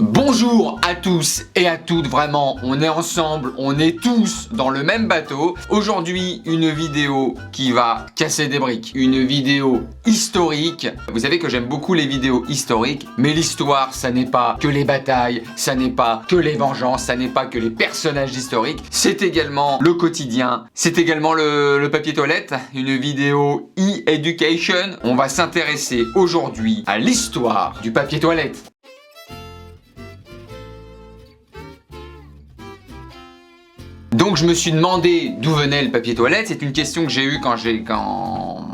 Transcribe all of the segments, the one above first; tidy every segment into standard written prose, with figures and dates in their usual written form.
Bonjour à tous et à toutes, vraiment, on est ensemble, on est tous dans le même bateau. Aujourd'hui, une vidéo qui va casser des briques, une vidéo historique. Vous savez que j'aime beaucoup les vidéos historiques, mais l'histoire, ça n'est pas que les batailles, ça n'est pas que les vengeances, ça n'est pas que les personnages historiques, c'est également le quotidien, c'est également le papier toilette, une vidéo e-education. On va s'intéresser aujourd'hui à l'histoire du papier toilette. Donc je me suis demandé d'où venait le papier toilette. C'est une question que j'ai eue quand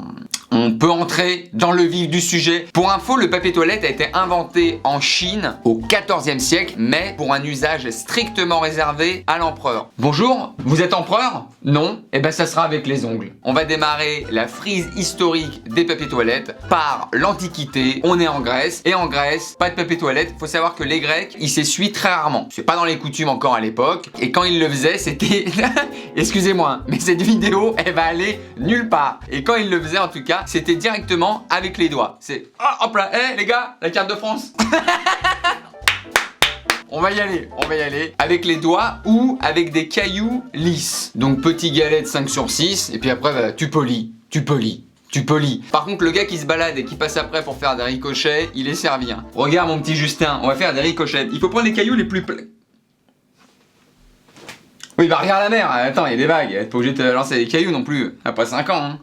on peut entrer dans le vif du sujet. Pour info, le papier toilette a été inventé en Chine au XIVe siècle, mais pour un usage strictement réservé à l'empereur. Bonjour, vous êtes empereur? Non? Eh ben ça sera avec les ongles. On va démarrer la frise historique des papiers toilettes par l'Antiquité. On est en Grèce, et en Grèce, pas de papier toilette. Faut savoir que les Grecs, ils s'essuient très rarement. C'est pas dans les coutumes encore à l'époque, et quand ils le faisaient, c'était... Excusez-moi, mais cette vidéo, elle va aller nulle part. Et quand ils le faisaient, en tout cas, c'était directement avec les doigts. C'est oh, hop là, hé les gars, la carte de France. On va y aller avec les doigts ou avec des cailloux lisses. Donc petit galet de 5 sur 6 et puis après bah, tu polis. Par contre le gars qui se balade et qui passe après pour faire des ricochets, il est servi. Hein. Regarde mon petit Justin, on va faire des ricochets. Il faut prendre les cailloux les plus Oui bah regarde la mer, attends il y a des vagues, t'es pas obligé de te lancer des cailloux non plus, après 5 ans. Hein.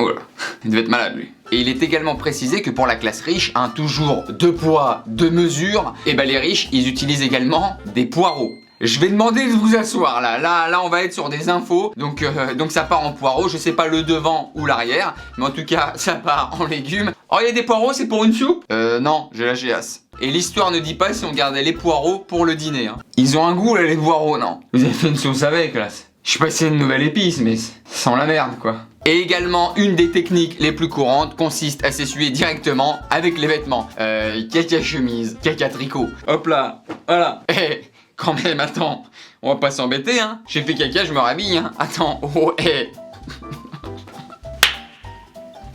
Oh là, il devait être malade lui. Et il est également précisé que pour la classe riche, toujours deux poids, deux mesures, et ben les riches, ils utilisent également des poireaux. Je vais demander de vous asseoir là on va être sur des infos, donc ça part en poireaux, je sais pas le devant ou l'arrière, mais en tout cas ça part en légumes. Oh il y a des poireaux, c'est pour une soupe? Non, j'ai la géasse. Et l'histoire ne dit pas si on gardait les poireaux pour le dîner. Hein. Ils ont un goût là les poireaux, non? Vous avez fait une sauce avec là? Je sais pas si c'est une nouvelle épice, mais ça sent la merde quoi. Et également, une des techniques les plus courantes consiste à s'essuyer directement avec les vêtements. Caca chemise, caca tricot. Hop là, voilà. Eh, quand même, attends, on va pas s'embêter, hein. J'ai fait caca, je me rhabille, hein. Attends, oh, eh.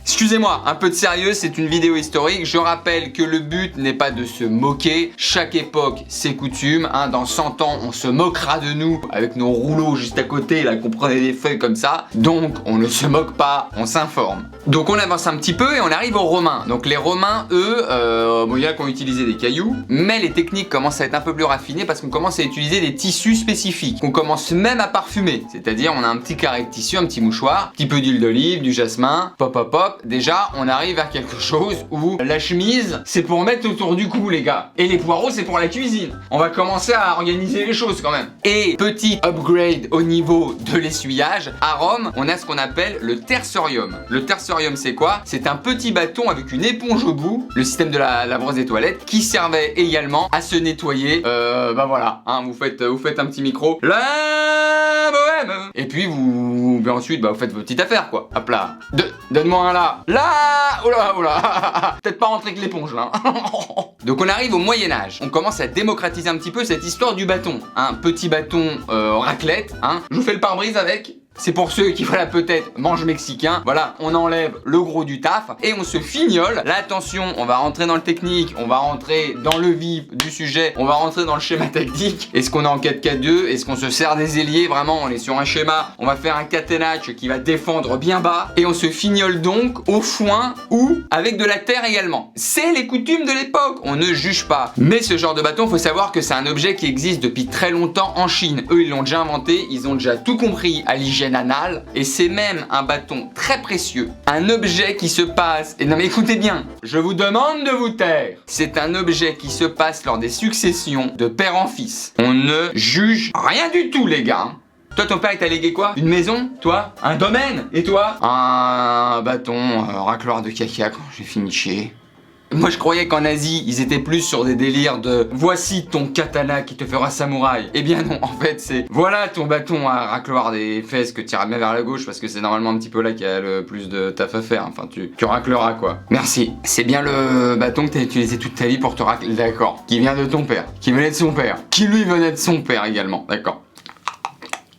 Excusez-moi, un peu de sérieux, c'est une vidéo historique. Je rappelle que le but n'est pas de se moquer. Chaque époque, ses coutumes. Hein. Dans 100 ans, on se moquera de nous avec nos rouleaux juste à côté, là, qu'on prenait des feuilles comme ça. Donc, on ne se moque pas, on s'informe. Donc, on avance un petit peu et on arrive aux Romains. Donc, les Romains, eux, bon, il y en a qui ont utilisé des cailloux, mais les techniques commencent à être un peu plus raffinées parce qu'on commence à utiliser des tissus spécifiques. On commence même à parfumer. C'est-à-dire, on a un petit carré de tissu, un petit mouchoir, un petit peu d'huile d'olive, du jasmin, pop, pop, pop. Déjà, on arrive à quelque chose où la chemise, c'est pour mettre autour du cou, les gars. Et les poireaux, c'est pour la cuisine. On va commencer à organiser les choses quand même. Et petit upgrade au niveau de l'essuyage, à Rome, on a ce qu'on appelle le tersorium. Le tersorium, c'est quoi? C'est un petit bâton avec une éponge au bout, le système de la brosse des toilettes, qui servait également à se nettoyer. Bah voilà, hein, vous faites un petit micro. La bohème. Et puis ensuite, vous faites vos petites affaires, quoi. Hop là. Donne-moi un là. Là. Oula. Peut-être pas rentrer avec l'éponge, là. Donc on arrive au Moyen-Âge. On commence à démocratiser un petit peu cette histoire du bâton. Un petit bâton raclette, hein. Je vous fais le pare-brise avec. C'est pour ceux qui, voilà, peut-être mangent mexicain. Voilà, on enlève le gros du taf et on se fignole. Là, attention, on va rentrer dans le technique, on va rentrer dans le vif du sujet, on va rentrer dans le schéma tactique. Est-ce qu'on est en 4-4-2? Est-ce qu'on se sert des ailiers? Vraiment, on est sur un schéma. On va faire un catenaccio qui va défendre bien bas et on se fignole donc au foin ou avec de la terre également. C'est les coutumes de l'époque, on ne juge pas. Mais ce genre de bâton, faut savoir que c'est un objet qui existe depuis très longtemps en Chine. Eux, ils l'ont déjà inventé, ils ont déjà tout compris à l'hygiène anal, et c'est même un bâton très précieux, un objet qui se passe, et non mais écoutez bien, je vous demande de vous taire, c'est un objet qui se passe lors des successions de père en fils. On ne juge rien du tout les gars. Toi ton père il t'a légué quoi? Une maison? Toi? Un domaine? Et toi? Un bâton racloir de caca quand j'ai fini de chier. Moi je croyais qu'en Asie ils étaient plus sur des délires de voici ton katana qui te fera samouraï. Eh bien non, en fait c'est voilà ton bâton à racloir des fesses que tu iras bien vers la gauche parce que c'est normalement un petit peu là qu'il y a le plus de taf à faire. Enfin tu racleras quoi. Merci. C'est bien le bâton que t'as utilisé toute ta vie pour te racler. D'accord. Qui vient de ton père. Qui venait de son père. Qui lui venait de son père également. D'accord.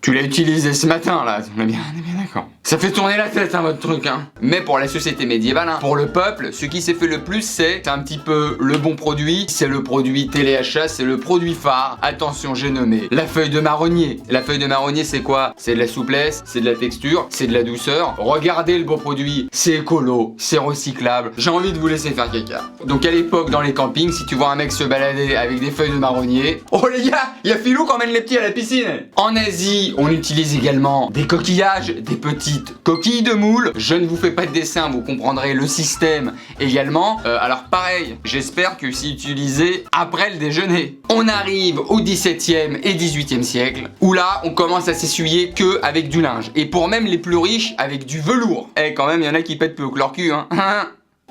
Tu l'as utilisé ce matin là, on est bien d'accord. Ça fait tourner la tête, hein, votre truc, hein. Mais pour la société médiévale, hein, pour le peuple, ce qui s'est fait le plus, c'est un petit peu le bon produit, c'est le produit téléachat, c'est le produit phare. Attention, j'ai nommé la feuille de marronnier. La feuille de marronnier, c'est quoi? C'est de la souplesse, c'est de la texture, c'est de la douceur. Regardez le beau produit, c'est écolo, c'est recyclable. J'ai envie de vous laisser faire caca. Donc à l'époque, dans les campings, si tu vois un mec se balader avec des feuilles de marronnier, oh les gars, il y a Philou qui emmène les petits à la piscine. En Asie, on utilise également des coquillages, des petites coquilles de moule. Je ne vous fais pas de dessin, vous comprendrez le système également. Alors pareil, j'espère que c'est utilisé après le déjeuner. On arrive au 17e et 18e siècle, où là, on commence à s'essuyer que avec du linge. Et pour même les plus riches, avec du velours. Eh, quand même, il y en a qui pètent peu au leur cul, hein.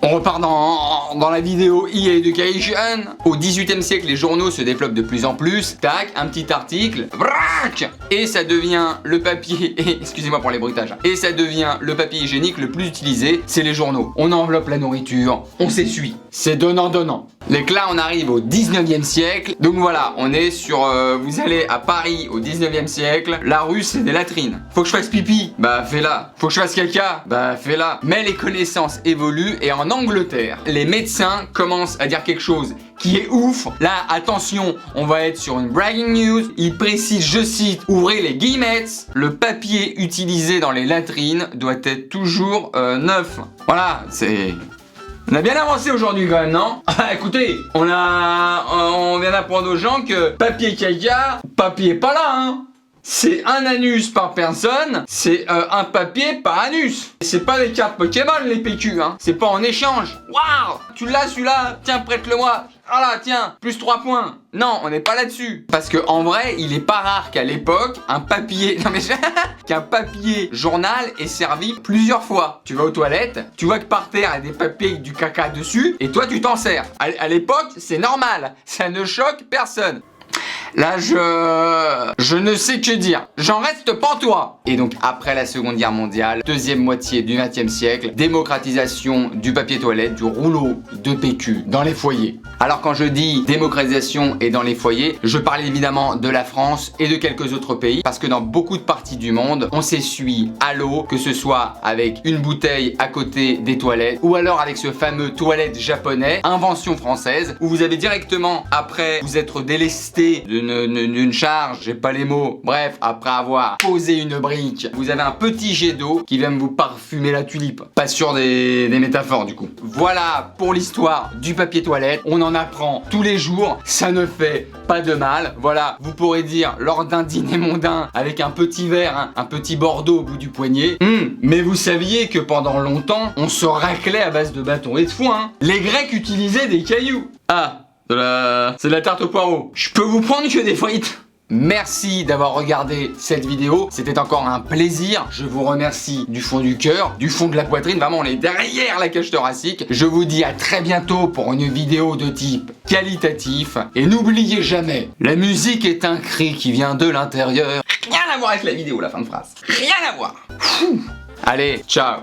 On repart dans la vidéo e-education. Au 18e siècle, les journaux se développent de plus en plus. Tac, un petit article. Brac, et ça devient le papier. Excusez-moi pour les bruitages. Et ça devient le papier hygiénique le plus utilisé. C'est les journaux. On enveloppe la nourriture. On s'essuie. C'est donnant-donnant. Donc là, on arrive au 19e siècle. Donc voilà, on est sur... vous allez à Paris au 19e siècle. La rue, c'est des latrines. Faut que je fasse pipi. Bah, fais-la. Faut que je fasse caca. Bah, fais-la. Mais les connaissances évoluent et en Angleterre, les médecins commencent à dire quelque chose qui est ouf. Là, attention, on va être sur une bragging news. Il précise, je cite, ouvrez les guillemets, le papier utilisé dans les latrines doit être toujours neuf. Voilà, c'est... On a bien avancé aujourd'hui quand même, non? Ah, écoutez, on vient d'apprendre aux gens que papier caca, papier pas là, hein. C'est un anus par personne, c'est un papier par anus. C'est pas des cartes Pokémon les PQ, hein. C'est pas en échange. Waouh, tu l'as celui-là, tiens, prête-le-moi. Ah là, tiens, plus 3 points. Non, on n'est pas là-dessus. Parce que en vrai, il est pas rare qu'à l'époque, un papier... Non mais... qu'un papier journal est servi plusieurs fois. Tu vas aux toilettes, tu vois que par terre, il y a des papiers avec du caca dessus, et toi, tu t'en sers. À l'époque, c'est normal. Ça ne choque personne. Là, je ne sais que dire. J'en reste pantois. Et donc, après la Seconde Guerre mondiale, deuxième moitié du XXe siècle, démocratisation du papier toilette, du rouleau de PQ dans les foyers. Alors, quand je dis démocratisation et dans les foyers, je parle évidemment de la France et de quelques autres pays, parce que dans beaucoup de parties du monde, on s'essuie à l'eau, que ce soit avec une bouteille à côté des toilettes, ou alors avec ce fameux toilette japonais, invention française, où vous avez directement, après vous être délesté d'une charge, j'ai pas les mots, bref, après avoir posé une brique, vous avez un petit jet d'eau qui vient vous parfumer la tulipe. Pas sûr des métaphores du coup. Voilà pour l'histoire du papier toilette. On en apprend tous les jours, ça ne fait pas de mal. Voilà, vous pourrez dire lors d'un dîner mondain avec un petit verre, hein, un petit bordeaux au bout du poignet. Mais vous saviez que pendant longtemps, on se raclait à base de bâtons et de foin. Les Grecs utilisaient des cailloux. Ah, c'est de la tarte au poireau. Je peux vous prendre que des frites. Merci d'avoir regardé cette vidéo, c'était encore un plaisir. Je vous remercie du fond du cœur, du fond de la poitrine, vraiment on est derrière la cage thoracique. Je vous dis à très bientôt pour une vidéo de type qualitatif. Et n'oubliez jamais, la musique est un cri qui vient de l'intérieur. Rien à voir avec la vidéo, la fin de phrase. Rien à voir. Allez, ciao.